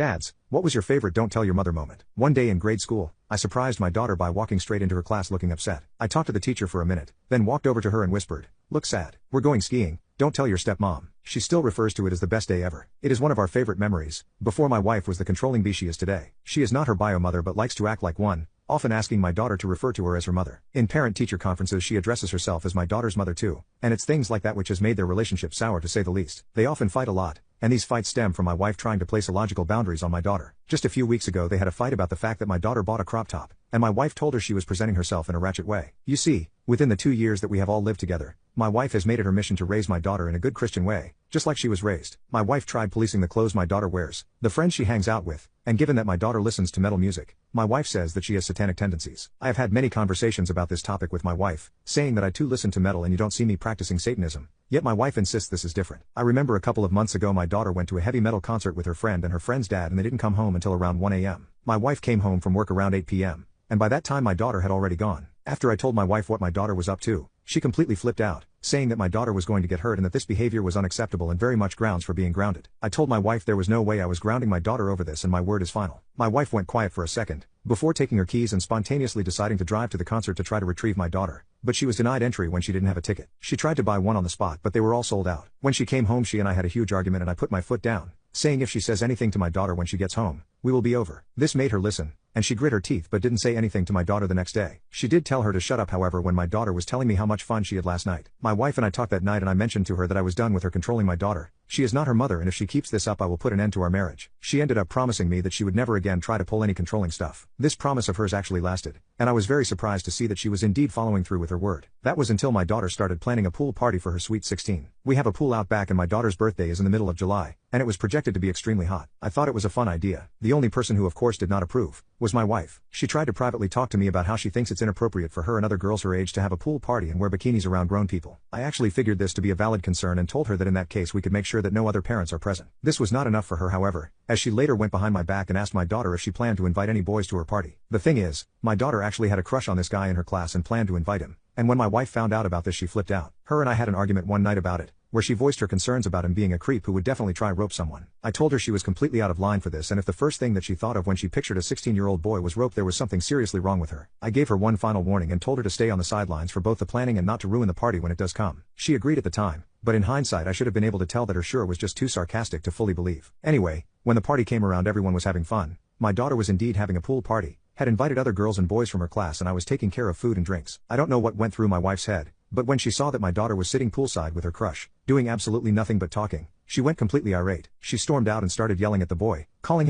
Dads, what was your favorite don't tell your mother moment? One day in grade school, I surprised my daughter by walking straight into her class looking upset. I talked to the teacher for a minute, then walked over to her and whispered, "Look sad. We're going skiing, don't tell your stepmom." She still refers to it as the best day ever. It is one of our favorite memories. Before my wife was the controlling bee she is today. She is not her bio mother but likes to act like one, often asking my daughter to refer to her as her mother. In parent-teacher conferences she addresses herself as my daughter's mother too, and it's things like that which has made their relationship sour to say the least. They often fight a lot, and these fights stem from my wife trying to place illogical boundaries on my daughter. Just a few weeks ago they had a fight about the fact that my daughter bought a crop top, and my wife told her she was presenting herself in a ratchet way. You see, within the 2 years that we have all lived together, my wife has made it her mission to raise my daughter in a good Christian way, just like she was raised. My wife tried policing the clothes my daughter wears, the friends she hangs out with, and given that my daughter listens to metal music, my wife says that she has satanic tendencies. I have had many conversations about this topic with my wife, saying that I too listen to metal and you don't see me practicing Satanism. Yet my wife insists this is different. I remember a couple of months ago my daughter went to a heavy metal concert with her friend and her friend's dad and they didn't come home until around 1 a.m. My wife came home from work around 8 p.m. and by that time my daughter had already gone. After I told my wife what my daughter was up to, she completely flipped out, saying that my daughter was going to get hurt and that this behavior was unacceptable and very much grounds for being grounded. I told my wife there was no way I was grounding my daughter over this and my word is final. My wife went quiet for a second, before taking her keys and spontaneously deciding to drive to the concert to try to retrieve my daughter, but she was denied entry when she didn't have a ticket. She tried to buy one on the spot but they were all sold out. When she came home she and I had a huge argument and I put my foot down, saying if she says anything to my daughter when she gets home, we will be over. This made her listen, and she grit her teeth but didn't say anything to my daughter the next day. She did tell her to shut up however when my daughter was telling me how much fun she had last night. My wife and I talked that night and I mentioned to her that I was done with her controlling my daughter. She is not her mother and if she keeps this up I will put an end to our marriage. She ended up promising me that she would never again try to pull any controlling stuff. This promise of hers actually lasted, and I was very surprised to see that she was indeed following through with her word. That was until my daughter started planning a pool party for her sweet 16. We have a pool out back and my daughter's birthday is in the middle of July, and it was projected to be extremely hot. I thought it was a fun idea. The only person who of course did not approve was my wife. She tried to privately talk to me about how she thinks it's inappropriate for her and other girls her age to have a pool party and wear bikinis around grown people. I actually figured this to be a valid concern and told her that in that case we could make sure that no other parents are present. This was not enough for her however, as she later went behind my back and asked my daughter if she planned to invite any boys to her party. The thing is, my daughter actually had a crush on this guy in her class and planned to invite him, and when my wife found out about this she flipped out. Her and I had an argument one night about it, where she voiced her concerns about him being a creep who would definitely try rope someone. I told her she was completely out of line for this and if the first thing that she thought of when she pictured a 16-year-old boy was rope there was something seriously wrong with her. I gave her one final warning and told her to stay on the sidelines for both the planning and not to ruin the party when it does come. She agreed at the time, but in hindsight I should have been able to tell that her sure was just too sarcastic to fully believe. Anyway, when the party came around everyone was having fun. My daughter was indeed having a pool party, had invited other girls and boys from her class and I was taking care of food and drinks. I don't know what went through my wife's head, but when she saw that my daughter was sitting poolside with her crush, doing absolutely nothing but talking, she went completely irate. She stormed out and started yelling at the boy, calling him